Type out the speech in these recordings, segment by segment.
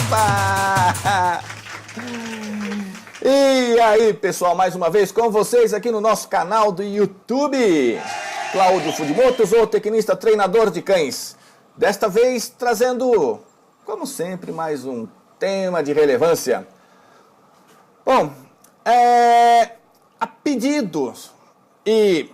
Opa! E aí, pessoal, mais uma vez com vocês aqui no nosso canal do YouTube. Cláudio Fudimoto, zootecnista, treinador de cães. Desta vez trazendo, como sempre, mais um tema de relevância. Bom, a pedidos e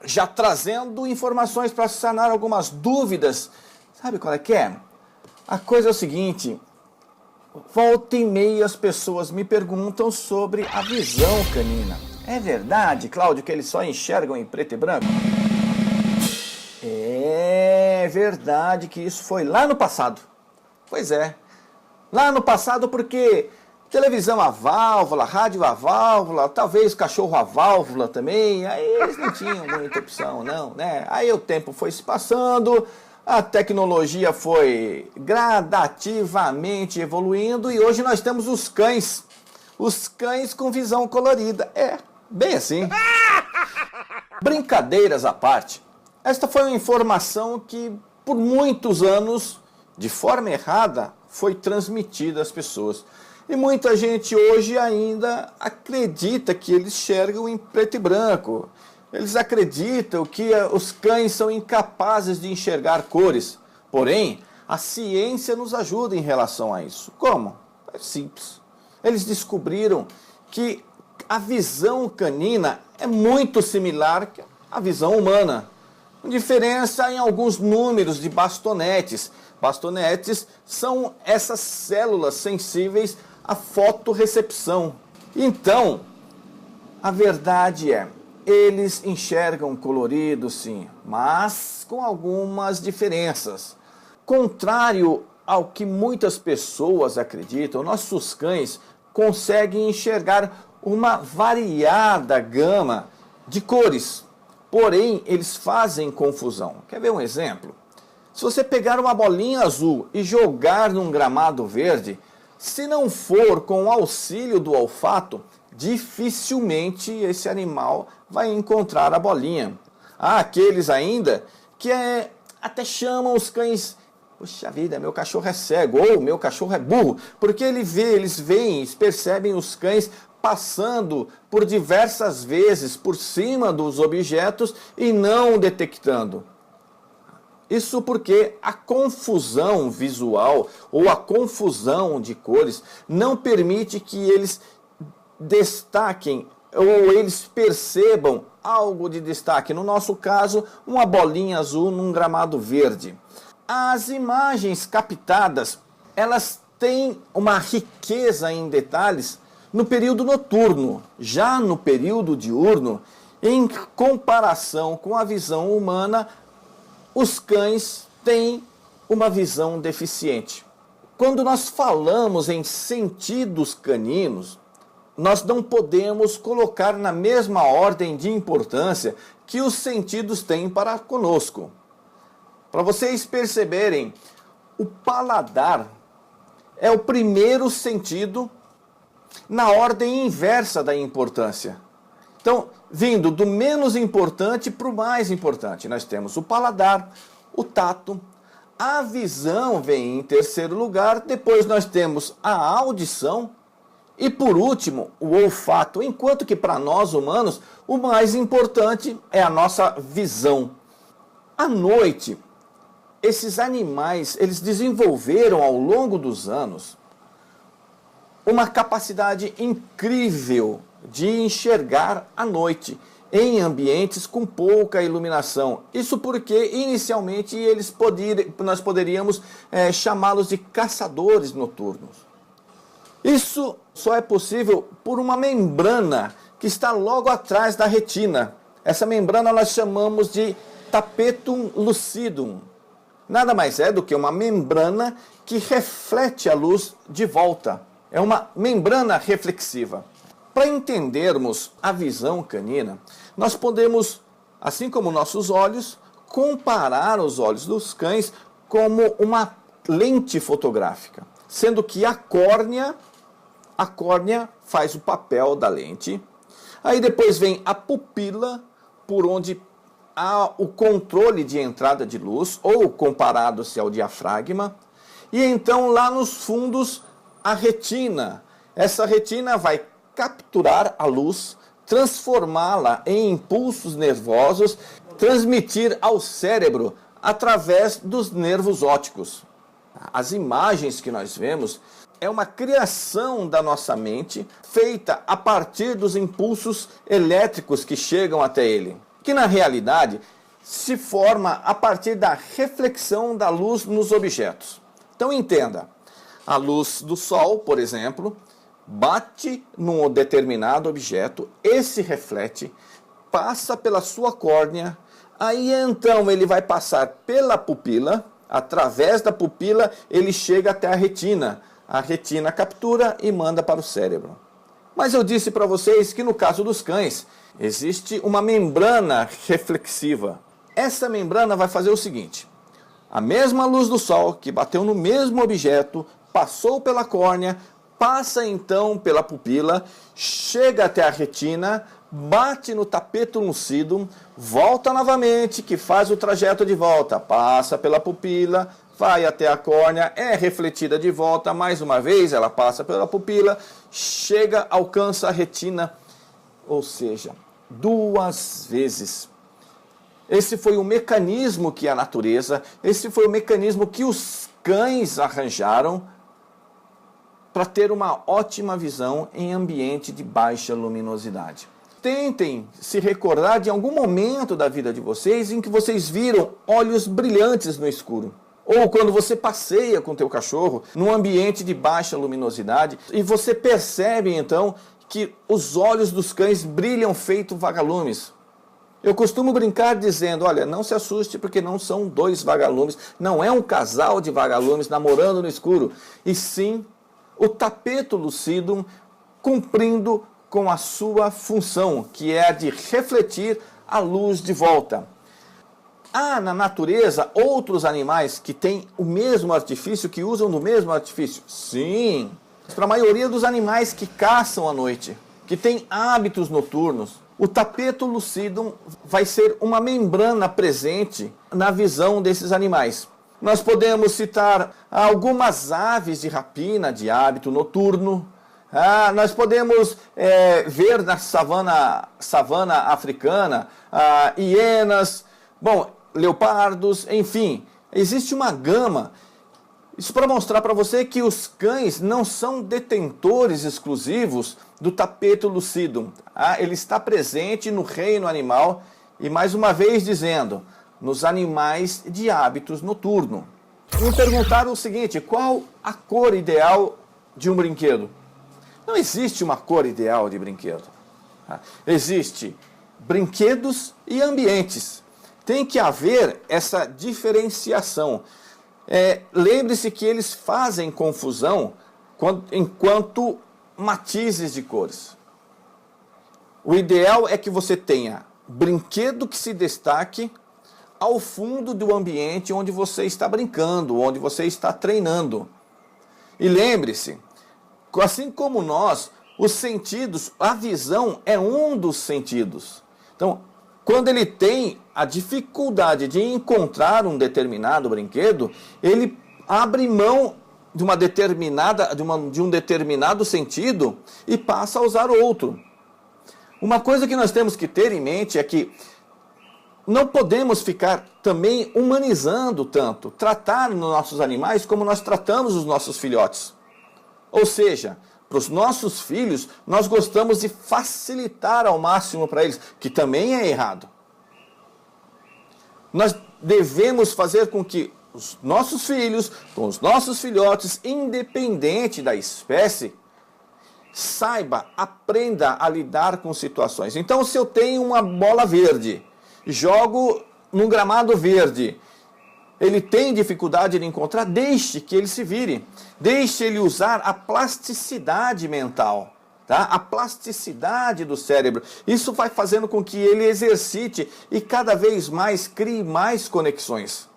já trazendo informações para sanar algumas dúvidas. Sabe qual é que é? A coisa é o seguinte, volta e meia as pessoas me perguntam sobre a visão canina. É verdade, Cláudio, que eles só enxergam em preto e branco? É verdade que isso foi lá no passado. Pois é, lá no passado porque televisão a válvula, rádio a válvula, talvez cachorro a válvula também, aí eles não tinham muita opção não, né? Aí o tempo foi se passando, a tecnologia foi gradativamente evoluindo e hoje nós temos os cães com visão colorida. É, bem assim. Brincadeiras à parte, esta foi uma informação que por muitos anos, de forma errada, foi transmitida às pessoas. E muita gente hoje ainda acredita que eles enxergam em preto e branco. Eles acreditam que os cães são incapazes de enxergar cores. Porém, a ciência nos ajuda em relação a isso. Como? É simples. Eles descobriram que a visão canina é muito similar à visão humana. Com diferença em alguns números de bastonetes. Bastonetes são essas células sensíveis à fotorrecepção. Então, a verdade é, eles enxergam colorido sim, mas com algumas diferenças. Contrário ao que muitas pessoas acreditam, nossos cães conseguem enxergar uma variada gama de cores. Porém, eles fazem confusão. Quer ver um exemplo? Se você pegar uma bolinha azul e jogar num gramado verde, se não for com o auxílio do olfato, dificilmente esse animal vai encontrar a bolinha. Há aqueles ainda que até chamam os cães, puxa vida, meu cachorro é cego, ou meu cachorro é burro, porque eles percebem os cães passando por diversas vezes por cima dos objetos e não detectando. Isso porque a confusão visual ou a confusão de cores não permite que eles destaquem ou eles percebam algo de destaque. No nosso caso, uma bolinha azul num gramado verde. As imagens captadas, elas têm uma riqueza em detalhes no período noturno. Já no período diurno, em comparação com a visão humana, os cães têm uma visão deficiente. Quando nós falamos em sentidos caninos, nós não podemos colocar na mesma ordem de importância que os sentidos têm para conosco. Para vocês perceberem, o paladar é o primeiro sentido na ordem inversa da importância. Então, vindo do menos importante para o mais importante, nós temos o paladar, o tato, a visão vem em terceiro lugar, depois nós temos a audição e por último o olfato, enquanto que para nós humanos o mais importante é a nossa visão. À noite, esses animais, eles desenvolveram ao longo dos anos uma capacidade incrível de enxergar à noite, em ambientes com pouca iluminação. Isso porque, inicialmente, nós poderíamos chamá-los de caçadores noturnos. Isso só é possível por uma membrana que está logo atrás da retina. Essa membrana nós chamamos de tapetum lucidum. Nada mais é do que uma membrana que reflete a luz de volta. É uma membrana reflexiva. Para entendermos a visão canina, nós podemos, assim como nossos olhos, comparar os olhos dos cães como uma lente fotográfica, sendo que a córnea faz o papel da lente, aí depois vem a pupila, por onde há o controle de entrada de luz, ou comparado-se ao diafragma, E então lá nos fundos a retina. Essa retina vai capturar a luz, transformá-la em impulsos nervosos, transmitir ao cérebro através dos nervos ópticos. As imagens que nós vemos é uma criação da nossa mente feita a partir dos impulsos elétricos que chegam até ele, que na realidade se forma a partir da reflexão da luz nos objetos. Então entenda, a luz do sol, por exemplo, bate num determinado objeto, esse reflete, passa pela sua córnea, aí então ele vai passar pela pupila, através da pupila ele chega até a retina captura e manda para o cérebro. Mas eu disse para vocês que no caso dos cães, existe uma membrana reflexiva. Essa membrana vai fazer o seguinte, a mesma luz do sol que bateu no mesmo objeto, passou pela córnea, passa então pela pupila, chega até a retina, bate no tapeto lucidum, volta novamente, que faz o trajeto de volta, passa pela pupila, vai até a córnea, é refletida de volta, mais uma vez ela passa pela pupila, chega, alcança a retina, ou seja, 2 vezes. Esse foi o mecanismo que a natureza, esse foi o mecanismo que os cães arranjaram para ter uma ótima visão em ambiente de baixa luminosidade. Tentem se recordar de algum momento da vida de vocês em que vocês viram olhos brilhantes no escuro. Ou quando você passeia com o teu cachorro num ambiente de baixa luminosidade e você percebe então que os olhos dos cães brilham feito vagalumes. Eu costumo brincar dizendo, olha, não se assuste porque não são 2 vagalumes, não é um casal de vagalumes namorando no escuro, e sim o tapeto lucidum cumprindo com a sua função, que é a de refletir a luz de volta. Há na natureza outros animais que têm o mesmo artifício, que usam do mesmo artifício? Sim. Para a maioria dos animais que caçam à noite, que têm hábitos noturnos, o tapeto lucidum vai ser uma membrana presente na visão desses animais. Nós podemos citar algumas aves de rapina de hábito noturno. Nós podemos ver na savana africana hienas, leopardos, enfim. Existe uma gama. Isso para mostrar para você que os cães não são detentores exclusivos do tapeto lucidum. Ele está presente no reino animal e mais uma vez dizendo, nos animais de hábitos noturno. Me perguntaram o seguinte, qual a cor ideal de um brinquedo? Não existe uma cor ideal de brinquedo. Existe brinquedos e ambientes. Tem que haver essa diferenciação. Lembre-se que eles fazem confusão enquanto matizes de cores. O ideal é que você tenha brinquedo que se destaque ao fundo do ambiente onde você está brincando, onde você está treinando. E lembre-se, assim como nós, os sentidos, a visão é um dos sentidos. Então, quando ele tem a dificuldade de encontrar um determinado brinquedo, ele abre mão de um determinado sentido e passa a usar outro. Uma coisa que nós temos que ter em mente é que não podemos ficar também humanizando tanto, tratar os nossos animais como nós tratamos os nossos filhotes. Ou seja, para os nossos filhos, nós gostamos de facilitar ao máximo para eles, que também é errado. Nós devemos fazer com que os nossos filhos, com os nossos filhotes, independente da espécie, aprenda a lidar com situações. Então, se eu tenho uma bola verde, jogo num gramado verde, ele tem dificuldade de encontrar, deixe que ele se vire. Deixe ele usar a plasticidade mental, tá? A plasticidade do cérebro. Isso vai fazendo com que ele exercite e cada vez mais crie mais conexões.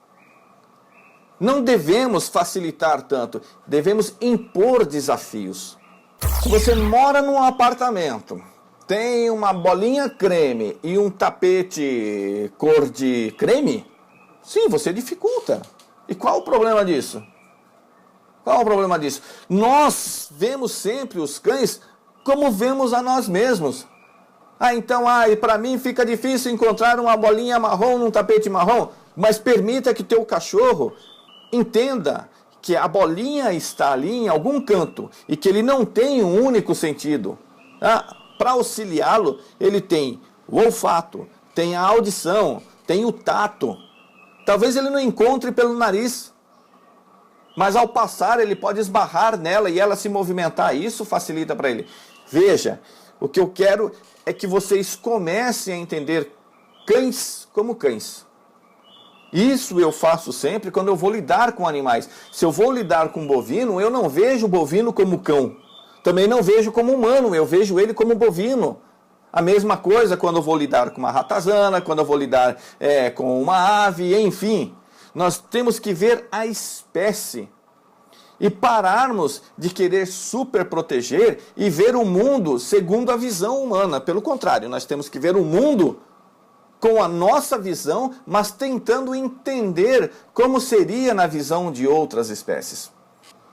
Não devemos facilitar tanto, devemos impor desafios. Se você mora num apartamento, tem uma bolinha creme e um tapete cor de creme, sim, você dificulta. E qual o problema disso? Qual é o problema disso? Nós vemos sempre os cães como vemos a nós mesmos. Então, e para mim fica difícil encontrar uma bolinha marrom num tapete marrom. Mas permita que teu cachorro entenda que a bolinha está ali em algum canto e que ele não tem um único sentido. Para auxiliá-lo, ele tem o olfato, tem a audição, tem o tato. Talvez ele não encontre pelo nariz, mas ao passar ele pode esbarrar nela e ela se movimentar. Isso facilita para ele. Veja, o que eu quero é que vocês comecem a entender cães como cães. Isso eu faço sempre quando eu vou lidar com animais. Se eu vou lidar com bovino, eu não vejo o bovino como cão. Também não vejo como humano, eu vejo ele como bovino. A mesma coisa quando eu vou lidar com uma ratazana, quando eu vou lidar com uma ave, enfim. Nós temos que ver a espécie e pararmos de querer super proteger e ver o mundo segundo a visão humana. Pelo contrário, nós temos que ver o mundo com a nossa visão, mas tentando entender como seria na visão de outras espécies.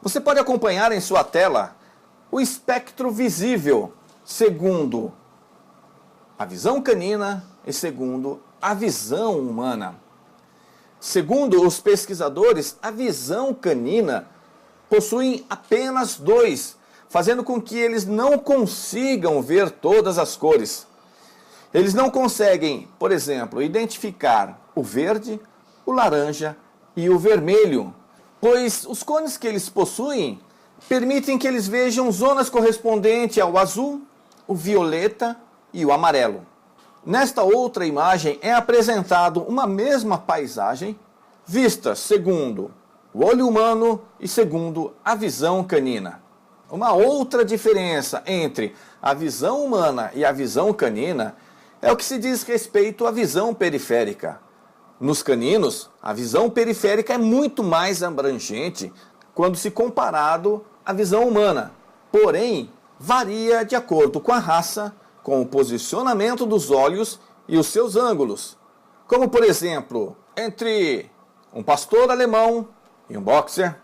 Você pode acompanhar em sua tela o espectro visível, segundo a visão canina e segundo a visão humana. Segundo os pesquisadores, a visão canina possui apenas 2, fazendo com que eles não consigam ver todas as cores. Eles não conseguem, por exemplo, identificar o verde, o laranja e o vermelho, pois os cones que eles possuem permitem que eles vejam zonas correspondentes ao azul, o violeta e o amarelo. Nesta outra imagem é apresentado uma mesma paisagem vista segundo o olho humano e segundo a visão canina. Uma outra diferença entre a visão humana e a visão canina é o que se diz respeito à visão periférica. Nos caninos, a visão periférica é muito mais abrangente quando se comparado à visão humana. Porém, varia de acordo com a raça, com o posicionamento dos olhos e os seus ângulos. Como, por exemplo, entre um pastor alemão e um boxer,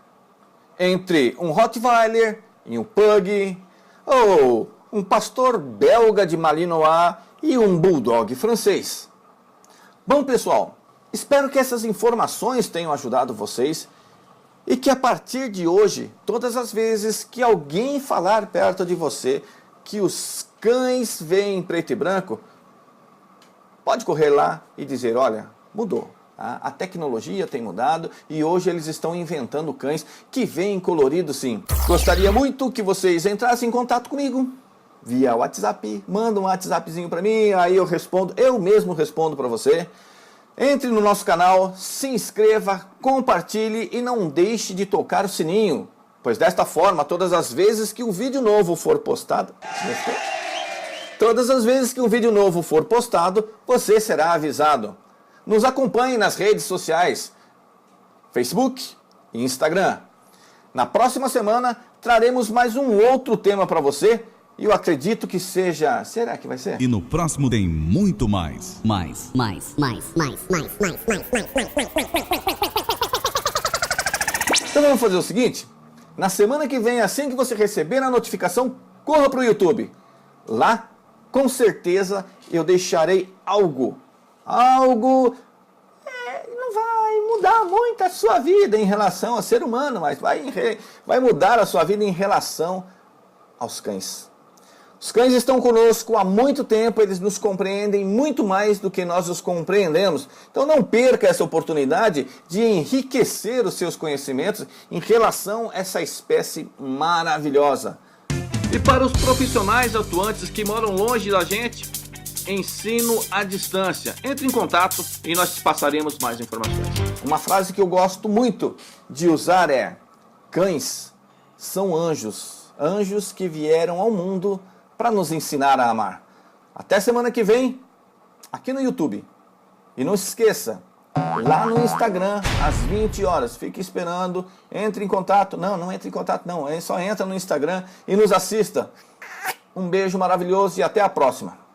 entre um Rottweiler e um Pug, ou um pastor belga de Malinois e um Bulldog francês. Bom, pessoal, espero que essas informações tenham ajudado vocês e que a partir de hoje, todas as vezes que alguém falar perto de você que os cães veem em preto e branco, pode correr lá e dizer, olha, mudou. A tecnologia tem mudado e hoje eles estão inventando cães que veem colorido sim. Gostaria muito que vocês entrassem em contato comigo via WhatsApp. Manda um WhatsAppzinho para mim, aí eu respondo, eu mesmo respondo para você. Entre no nosso canal, se inscreva, compartilhe e não deixe de tocar o sininho, pois desta forma, todas as vezes que um vídeo novo for postado, você será avisado. Nos acompanhe nas redes sociais, Facebook e Instagram. Na próxima semana, traremos mais um outro tema para você e eu acredito que seja... Será que vai ser? E no próximo tem muito mais. Então vamos fazer o seguinte, na semana que vem, assim que você receber a notificação, corra para o YouTube. Lá, com certeza, eu deixarei algo não vai mudar muito a sua vida em relação ao ser humano, mas vai mudar a sua vida em relação aos cães. Os cães estão conosco há muito tempo, eles nos compreendem muito mais do que nós os compreendemos. Então não perca essa oportunidade de enriquecer os seus conhecimentos em relação a essa espécie maravilhosa. E para os profissionais atuantes que moram longe da gente, ensino à distância. Entre em contato e nós te passaremos mais informações. Uma frase que eu gosto muito de usar é: cães são anjos, anjos que vieram ao mundo para nos ensinar a amar. Até semana que vem, aqui no YouTube. E não se esqueça, lá no Instagram, às 20 horas. Fique esperando, entre em contato. Não entre em contato não, só entra no Instagram e nos assista. Um beijo maravilhoso e até a próxima.